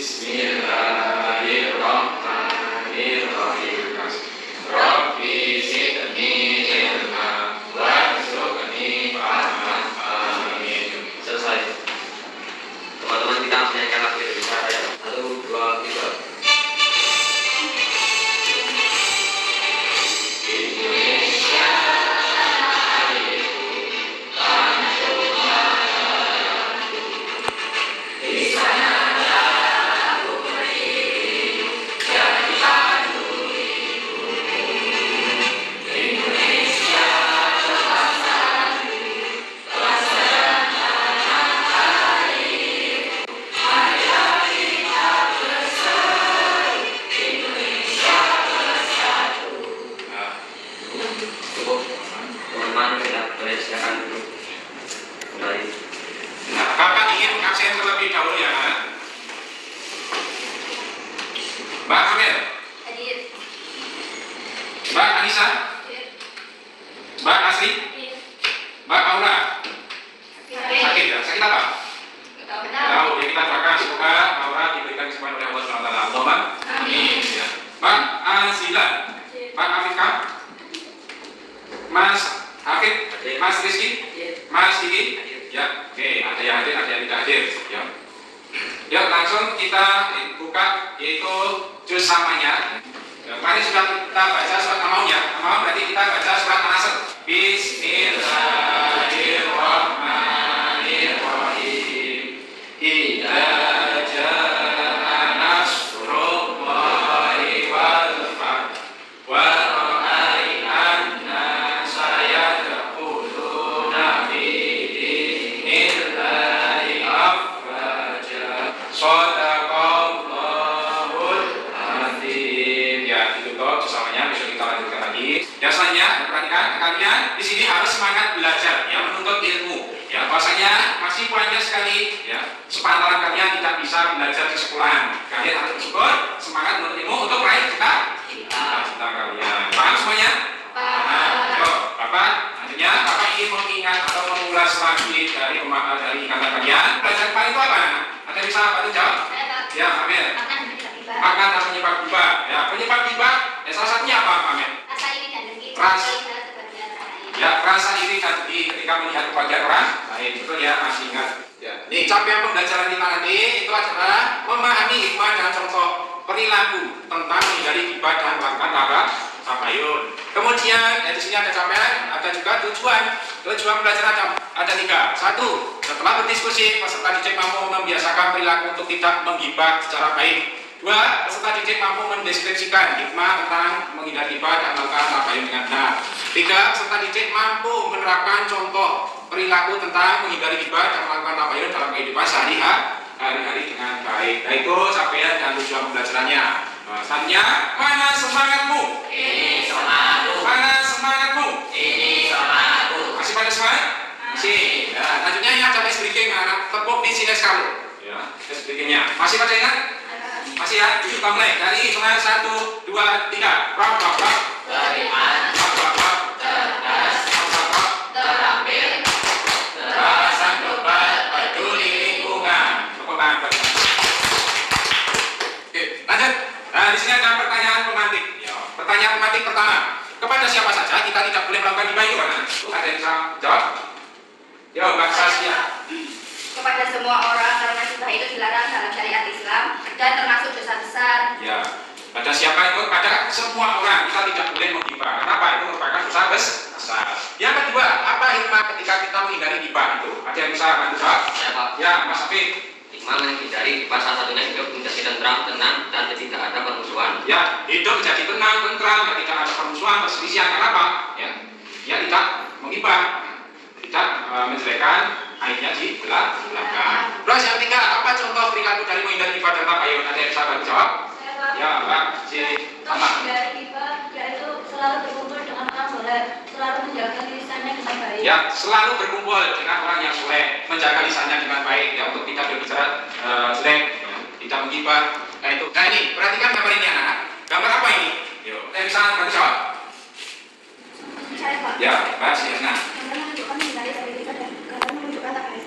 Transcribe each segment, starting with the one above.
Bismillahirrahmanirrahim. Rabbi zidni ilma warzuqni fahman. Amin. Selesai. Teman-teman kita menyanyikan lagu Indonesia ya. 1, 2, 3.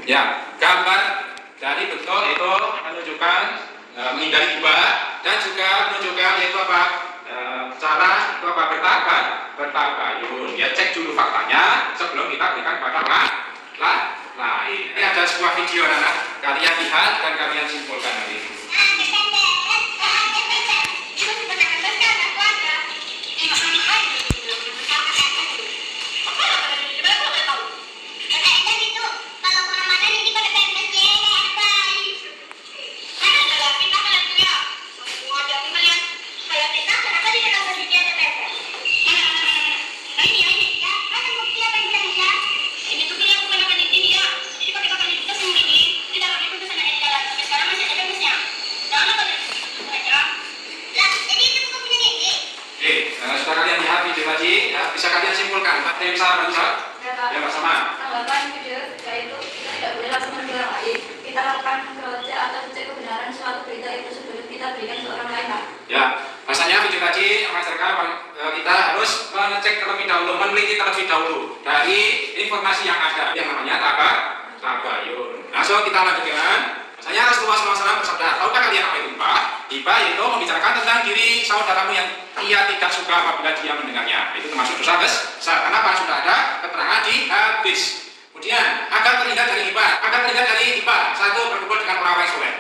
Ya, gambar dari betul itu menunjukkan menghindari gibah, dan juga menunjukkan yaitu apa? Cara itu apa? Bertabayun. Ya, cek dulu faktanya sebelum kita berikan kepada orang lain. Ini ada sebuah video anak-anak, kalian lihat dan kalian simpulkan nanti. Setelah kalian lihat video tadi, ya, bisa kalian simpulkan. Ada yang bisa bantu jawab? Ya, Pak Sama. Tanggapan video yaitu kita tidak boleh langsung menuduh orang lain. Kita lakukan mengecek atau cek kebenaran suatu berita itu sebelum kita berikan ke orang lain, Pak. Ya, bahasanya video tadi mengajarkan kita harus mengecek terlebih dahulu, meneliti terlebih dahulu dari informasi yang ada, yang namanya tabayun. Nah, so kita lanjutkan. Bahasanya Rasulullah SAW bersabda, tahukah kalian apa itu hibah? Hibah itu membicarakan tentang diri saudaramu yang ia tidak suka apabila dia mendengarnya. Itu termasuk dosa besar. Kenapa? Sudah ada keterangan di hadis. Kemudian, agar terhindar dari hibah, satu, berkumpul dengan orang-orang soleh.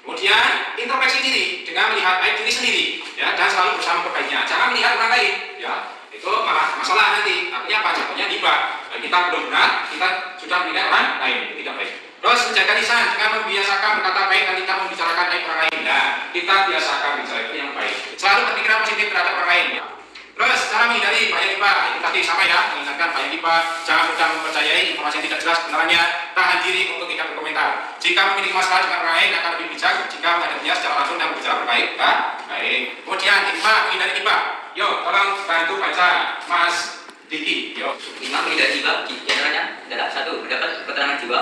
Kemudian, introspeksi diri dengan melihat aib diri sendiri, ya, dan selalu berusaha memperbaikinya. Jangan melihat orang lain, ya, itu malah masalah nanti. Artinya apa? Jatuhnya hibah. Kita belum benar, kita sudah menilai orang lain, itu tidak baik. Terus menjaga lisan dengan membiasakan berkata baik dan tidak membicarakan aib orang lain. Nah, kita biasakan bicara itu yang baik. Selalu berpikiran positif terhadap orang lain. Ya. Terus cara menghindari bahaya hibah, itu tadi sama ya, mengingatkan bahaya hibah. Jangan mudah mempercayai informasi yang tidak jelas kebenarannya. Tahan diri untuk tidak berkomentar. Jika memiliki masalah dengan orang lain akan lebih bijak jika menghadapinya secara langsung dan berbicara baik. Kemudian hikmah menghindari hibah. Yuk, tolong bantu baca Mas Diki. Yuk. Hikmah menghindari hibah diantaranya adalah satu, mendapat keterangan jiwa.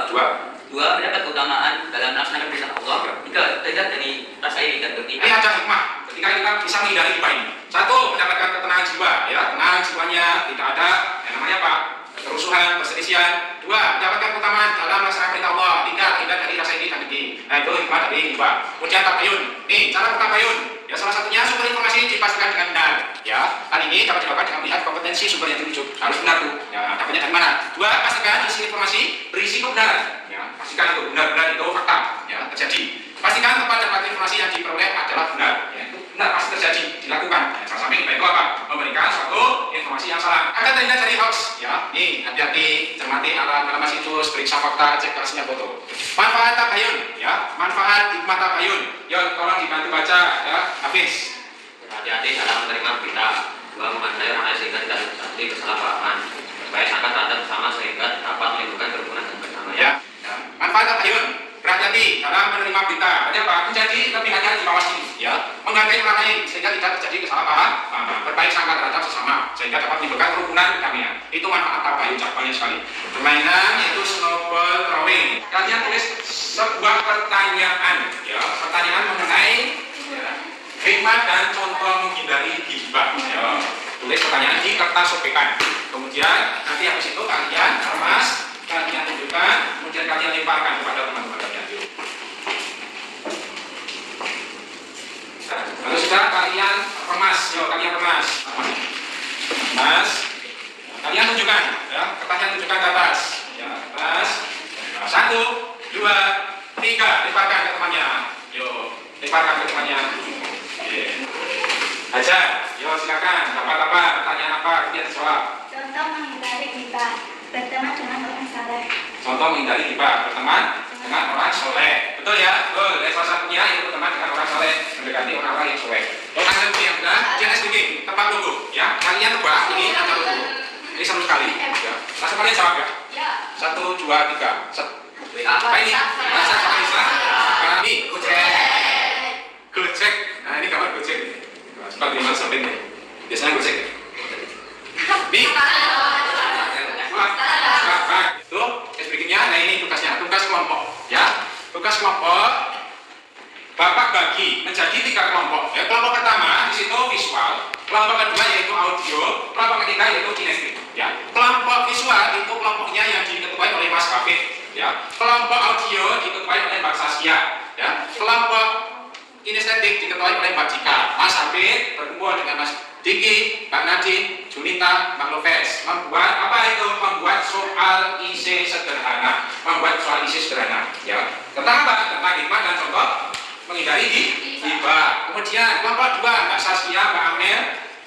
Dua, mendapat keutamaan dalam melaksanakan perintah Allah. Tiga, terhindar dari rasa iri dan dengki. Ini ada hikmah ketika kita bisa menghindari hibah ini. Satu, mendapatkan ketenangan jiwa, ya, tenang jiwanya, tidak ada yang namanya apa? Kerusuhan, perselisihan. Dua, mendapatkan keutamaan dalam melaksanakan perintah Allah. Tiga, terhindar dari rasa iri dan dengki. Nah, itu hikmah dari hibah. Kemudian tabayun. Nih, cara bertabayun. Ya, salah satunya sumber informasi dipastikan dengan benar. Ya, hal ini dapat dilakukan dengan melihat kompetensi sumber yang dirujuk. Harus benar tuh. Ya, dapatnya dari mana? Dua, pastikan isi informasi berisi kebenaran. Ya, pastikan itu benar-benar itu fakta. Ya, terjadi. Pastikan tempat dapat informasi yang diperoleh adalah benar. Ya, itu benar pasti terjadi, dilakukan. Ya, jangan sampai kita itu apa? Memberikan suatu informasi yang salah. Agar terhindar dari hoax. Ya, nih hati-hati, cermati alat situs, periksa fakta, cek kelasnya foto. Manfaat tabayun. Ya, manfaat hikmah tabayun. Yuk, tolong dibantu baca. Ya, habis. Hati-hati dalam menerima berita. Dua, memadai orang lain sehingga tidak terjadi kesalahpahaman. Baik sangka terhadap bersama sehingga dapat menimbulkan kerukunan dan kebersamaan. Ya, manfaat tabayun. Berhati-hati dalam menerima berita. Artinya apa? Menjadi lebih hati-hati di bawah sini. Ya, menghargai orang lain sehingga tidak terjadi kesalahpahaman. Berbaik sangka terhadap sesama sehingga dapat menimbulkan kerukunan kedamaian. Itu manfaat tabayun, banyak sekali. Permainan yaitu snowball throwing. Kalian tulis sebuah pertanyaan, ya, pertanyaan mengenai ya, hikmah dan contoh menghindari hibah. Ya, tulis pertanyaan di kertas sobekan. Kemudian nanti habis itu kalian kemas, kalian tunjukkan, kemudian kalian lemparkan kepada teman-teman kalian. Kalau sudah kalian kemas, yuk kalian kemas. Kalian tunjukkan, ya, kertasnya tunjukkan ke atas. Ya, atas. Nah, 1, 2, 3, lemparkan ke temannya. Yuk, lemparkan ke temannya. Ajar, yuk silakan. Apa-apa, pertanyaan apa, kemudian jawab. Contoh menghindari hibah, berteman dengan orang saleh. Contoh menghindari hibah, berteman dengan orang soleh. Betul ya? Betul. Salah satunya itu berteman dengan orang soleh, mendekati orang-orang yang soleh. Orang yang benar, jangan sedikit, tempat tunggu. Ya, kalian tebak ini ada tunggu. Ini seru sekali. Ya. Langsung kalian jawab ya. Ya. 1, 2, 3. Apa ini? Masa sama Islam? Ini Gojek. Nah, ini gambar Gojek. Seperti mana sampai ini? Biasanya Gojek. Ini. Itu berikutnya. Nah, ini tugasnya. Tugas kelompok. Ya. Tugas kelompok. Bapak bagi menjadi 3 kelompok. Ya, kelompok pertama di situ visual, kelompok kedua yaitu audio, kelompok ketiga yaitu kinestetik. Ya, kelompok visual itu kelompoknya yang diketuai oleh Mas Hafid. Ya, kelompok audio diketuai oleh Mbak Saskia. Ya, kelompok inisiatif diketuai oleh Mbak Jika. Mas Habib berkumpul dengan Mas Diki, Mbak Najib, Junita, Mbak Loves membuat apa itu? Membuat soal isi sederhana. Ya. Tentang apa? Tentang hikmah dan contoh menghindari hibah. Kemudian kelompok 2 Mbak Saskia, Mbak Amel,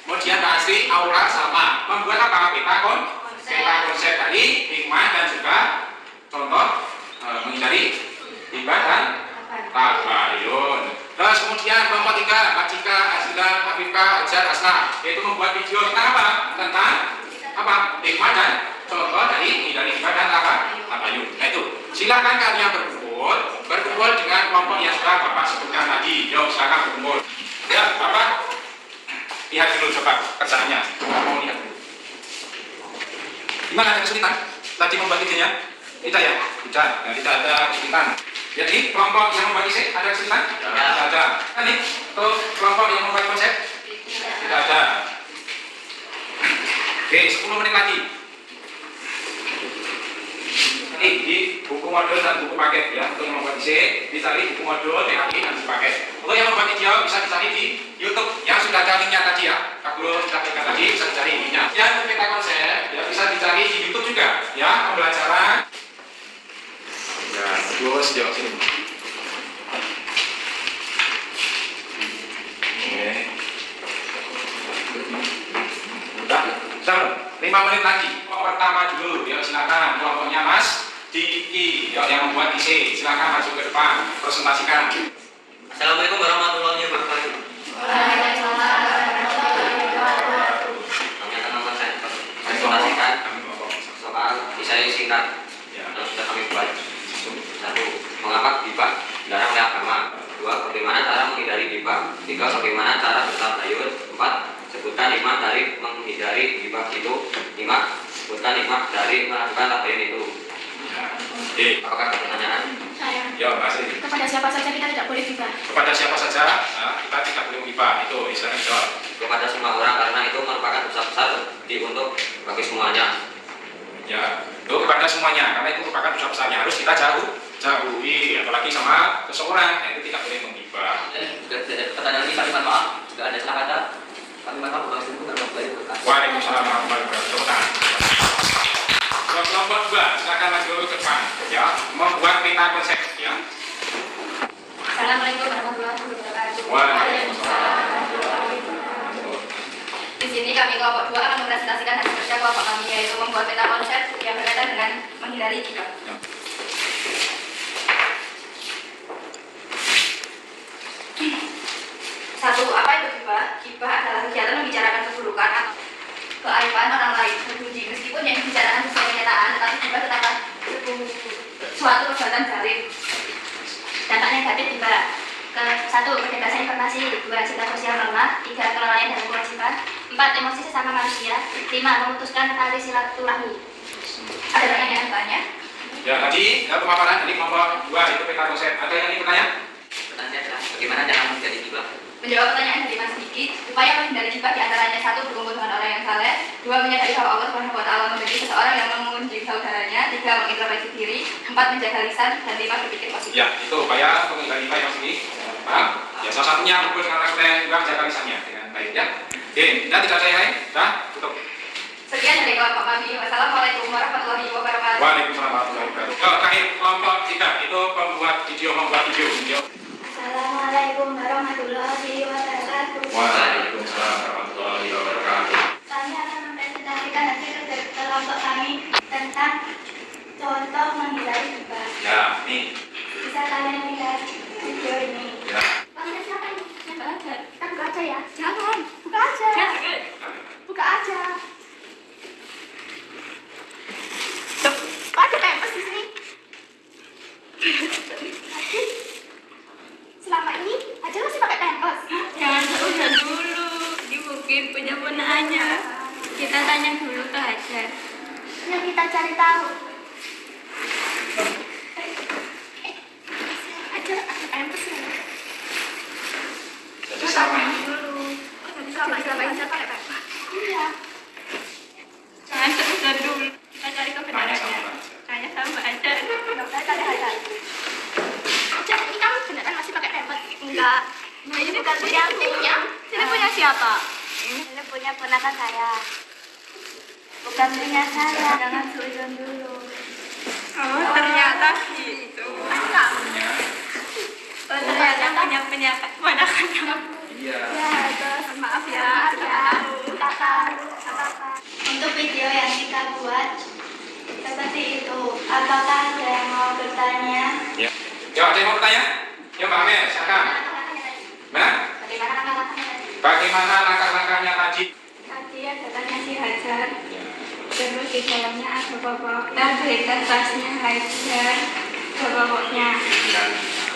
kemudian Mbak Asri, Aura, sama membuat apa? Peta konsep tadi hikmah dan juga contoh menghindari hibah dan tabayun. Terus kemudian kelompok 3 Mbak Cika, Azila, Afifah, Ajar, Asna, yaitu membuat video tentang apa? Tentang apa? Hikmah dan contoh dari menghindari hibah dan tabayun. Nah itu, silakan kalian berkumpul dengan kelompok yang sudah Bapak sebutkan tadi. Yuk, silakan berkumpul. Ya, Bapak lihat dulu coba kerjaannya. Mau lihat dulu. Gimana, ada kesulitan? Tadi membuat videonya? Tidak ya? Tidak. Nah, tidak ada kesulitan. Jadi kelompok yang membuat isi ada kesulitan? Tidak ada. Kan nih, untuk kelompok yang membuat konsep? Tidak ada. Oke, 10 menit lagi. Ini di buku modul dan buku paket ya. Untuk yang membuat isi, dicari buku modul, DKI dan buku paket. Untuk yang membuat video bisa dicari di YouTube yang sudah ada linknya tadi ya. Kak Guru sudah berikan tadi, bisa dicari linknya. Yang peta konsep ya bisa dicari di YouTube juga ya, pembelajaran. Ya, terus jauh sini. Oke. Udah, 5 menit lagi. Pertama dulu, ya silakan kelompoknya Mas Diki yang membuat isi, silakan maju ke depan, presentasikan. Assalamualaikum warahmatullahi wabarakatuh. Kami akan mempresentasikan soal isai singkat yang sudah kami buat. 1. Mengapa hibah dilarang oleh agama? 2. Bagaimana cara menghindari hibah? 3. Bagaimana cara bertabayun? 4. Sebutkan hikmah dari menghindari hibah itu. 5. Sebutkan hikmah dari melakukan tabayun itu. Apakah ada pertanyaan? Saya. Ya, Mbak Asri. Kepada siapa saja kita tidak boleh hibah? Kepada siapa saja kita tidak boleh hibah. Itu istilahnya jawab. Kepada semua orang, karena itu merupakan dosa besar untuk bagi semuanya. Ya, itu kepada semuanya, karena itu merupakan dosa besarnya, harus kita jauhi, apalagi sama seseorang, itu tidak boleh menghibah. Pertanyaan ini kami mohon maaf, jika ada salah kata, kami mohon maaf untuk berkata. Waalaikumsalam warahmatullahi wabarakatuh. Kelompok 2, silakan maju ke depan, ya, membuat peta konsep, ya. Assalamualaikum warahmatullahi wabarakatuh. Di sini kami kelompok 2 akan mempresentasikan hasil kerja kelompok kami, yaitu membuat peta konsep yang berkaitan dengan menghindari hibah. Satu, apa itu hibah? Hibah adalah kegiatan membicarakan keburukan atau keaiban orang lain berbunyi, meskipun yang dibicarakan sesuai kenyataan, tetapi hibah tetaplah suatu perbuatan zalim. Dampak negatif hibah: 1. Kebebasan informasi. 2. Cinta sosial norma. 3. Kelalaian dan kewajiban. 4. Emosi sesama manusia. 5. Memutuskan tali silaturahmi. Ada pertanyaan banyak? Ya, tadi pemaparan dari kelompok 2 itu peta konsep. Ada yang ingin bertanya? Pertanyaan adalah bagaimana cara menghindari hibah? Menjawab pertanyaan dari Mas Diki, upaya menghindari hibah diantaranya: 1. Berkumpul dengan orang yang saleh. 2. Menyadari bahwa Allah SWT memiliki seseorang yang mengunjungi saudaranya. 3. Mengintrospeksi diri. 4. Menjaga lisan. Dan 5. Berpikir positif. Ya, itu upaya untuk menghindari hibah yang sini. Paham? Ya, salah satunya berkumpul dengan orang yang juga menjaga lisannya dengan baik, ya. Oke, dan tidak ada yang lain? Sudah, tutup. Sekian dari kelompok kami. Wassalamualaikum warahmatullahi wabarakatuh. Waalaikumsalam warahmatullahi wabarakatuh. Terakhir kelompok 3 itu membuat video. Assalamualaikum warahmatullahi wabarakatuh. Waalaikumsalam warahmatullahi wabarakatuh. Kami akan mempresentasikan hasil kerja kelompok kami tentang contoh menghindari hibah. Ya, nih. Bisa kalian lihat video ini. Ya. Panggil siapa ini? Yang belajar. Kita buka aja ya. Jangan. Buka aja. Buka aja. Loh, kok ada pempes di sini? Selama ini aja masih pakai pempes. Jangan seuzon dulu, dia mungkin punya ponaannya. Kita tanya dulu ke Hajar. Yang kita cari tahu. Aja pakai pempes ya. Jadi sama ini. Dulu. Selama ini aja pakai pempes. Iya. Jangan seuzon dulu, kita cari kebenarannya. Tanya sama Hajar. Saya cari Hajar. Hajar, ini kamu beneran masih pakai pempes? Enggak. Nah, ini bukan punya aku. Ini punya siapa? Ini punya ponakan saya. Bukan punya saya. Jangan sujon dulu. Oh, ternyata gitu. Oh, ternyata punya ponakan kamu. Iya. Ya, terus Maaf ya, kakak. Untuk video yang kita buat seperti itu. Apakah ada yang mau bertanya? Ya. Yuk, ada yang mau bertanya? Yuk, Mbak Amel, silakan. Mana? Bagaimana langkah-langkahnya tadi? Bagaimana langkah-langkahnya tadi? Tadi ada tanya si Hajar. Terus di dalamnya ada bapak dan berita tasnya Hajar ke bapaknya.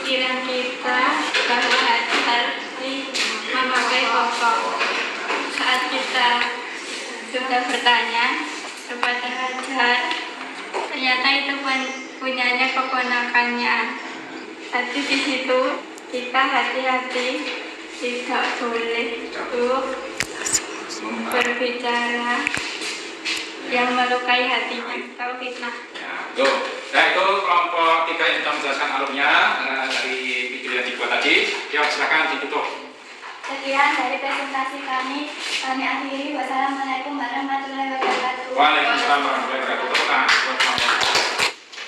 Bilang kita bahwa Hajar memakai pokok. Saat kita sudah bertanya kepada Hajar, ternyata itu punyanya keponakannya. Tapi di situ kita hati-hati, tidak boleh untuk berbicara yang melukai hatinya atau fitnah. Ya, tuh. Nah, itu kelompok 3 yang sudah menjelaskan alurnya dari video yang dibuat tadi. Yuk, silakan ditutup. Sekian dari presentasi kami akhiri. Wassalamualaikum warahmatullahi wabarakatuh. Waalaikumsalam warahmatullahi wabarakatuh.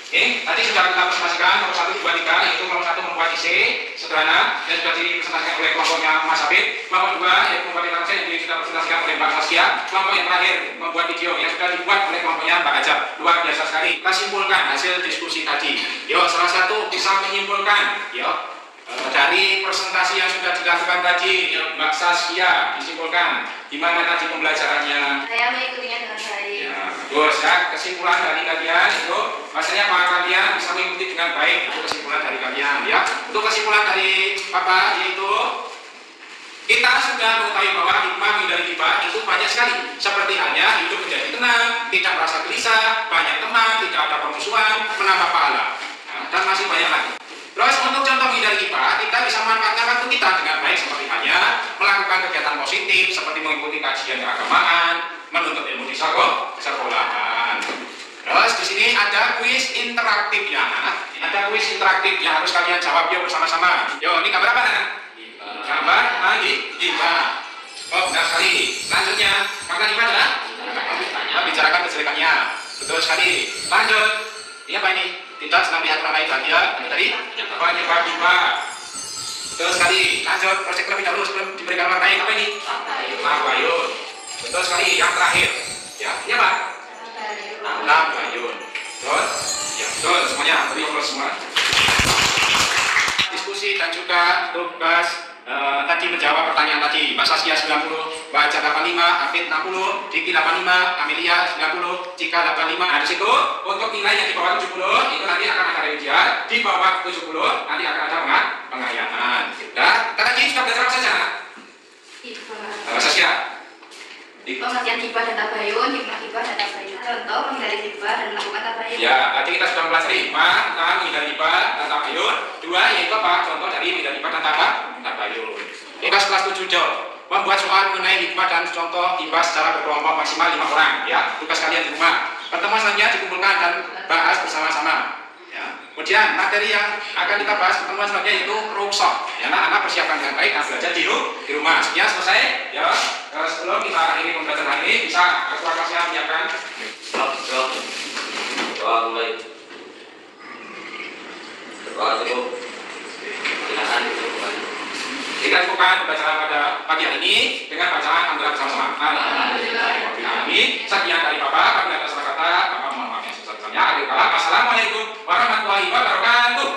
Oke, tadi sudah kita presentasikan nomor 1, 2, 3, yaitu kelompok 1 membuat IC sederhana dan sudah dipresentasikan oleh kelompoknya Mas Habib. Kelompok 2 yaitu membuat interaksi yang sudah dipresentasikan oleh Mbak Saskia. Kelompok yang terakhir membuat video yang sudah dibuat oleh kelompoknya Mbak Ajab. Luar biasa sekali. Kita simpulkan hasil diskusi tadi. Yuk, salah satu bisa menyimpulkan, yuk, dari presentasi yang sudah dilakukan tadi, yuk, Mbak Saskia disimpulkan gimana tadi pembelajarannya. Saya mengikutinya dengan baik. Ya, terus ya, kesimpulan dari kalian itu maksudnya apa, kalian bisa mengikuti dengan baik. Itu kesimpulan dari kalian ya. Untuk kesimpulan dari Bapak yaitu kita sudah mengetahui bahwa hikmah dari hibah itu banyak sekali. Seperti halnya hidup menjadi tenang, tidak merasa gelisah, banyak teman, tidak ada permusuhan, menambah pahala, nah, dan masih banyak lagi. Terus untuk contoh menghindari hibah, kita bisa memanfaatkan waktu kita dengan baik, seperti halnya melakukan kegiatan positif seperti mengikuti kajian keagamaan, menuntut ilmu di sekolahan. Terus di sini ada kuis interaktif ya, ada kuis interaktif yang harus kalian jawab yuk bersama-sama. Yo, ini gambar apa nak? Gambar hibah. Oh, benar sekali. Lanjutnya, makna hibah adalah kita bicarakan kejelekannya. Betul sekali. Lanjut. Ini apa ini? Tidak senang lihat orang lain bahagia. Itu tadi penyebab hibah. Betul sekali. Lanjut. Proses terlebih dahulu sebelum diberikan warna apa ini? Tabayun. Betul sekali. Yang terakhir. Ya, ini apa? Tabayun. Betul? Ya, betul. Semuanya. Beri ngobrol semua. Diskusi dan juga tugas tadi menjawab pertanyaan tadi. Mbak Saskia 90, Mbak Aja 85, Hafid 60, Diki 85, Amelia 90, Cika 85. Nah, di situ untuk nilai yang di bawah 70 itu nanti akan ada rincian, di bawah 70 nanti akan ada pengayaan. Nah, tadi sudah belajar apa saja? Mbak Saskia. Pengertian hibah dan tabayun, hikmah hibah dan tabayun. Contoh menghindari hibah dan melakukan tabayun. Ya, tadi kita sudah mempelajari hikmah tentang menghindari hibah dan tabayun. 2 yaitu apa? Contoh dari menghindari hibah dan tabayun. Kita kelas 7 jawab. Membuat soal mengenai hikmah dan contoh hibah secara berkelompok maksimal 5 orang. Ya, tugas kalian di rumah. Pertemuan selanjutnya dikumpulkan dan bahas bersama-sama. Ya. Kemudian materi yang akan kita bahas pertemuan selanjutnya yaitu rukshoh. Ya, anak-anak persiapkan dengan baik dan belajar di rumah. Sekian selesai. Ya, sebelum kita akhiri pembelajaran ini bisa ketua kelasnya menyiapkan. Doa mulai. Doa cukup. Silakan cukup. Kita cukupkan pembelajaran pada pagi hari ini dengan bacaan alhamdulillah bersama-sama. Alhamdulillah. Sekian dari Bapak. Kami atas kata Bapak mohon maaf yang sebesar-besarnya. Assalamualaikum warahmatullahi wabarakatuh.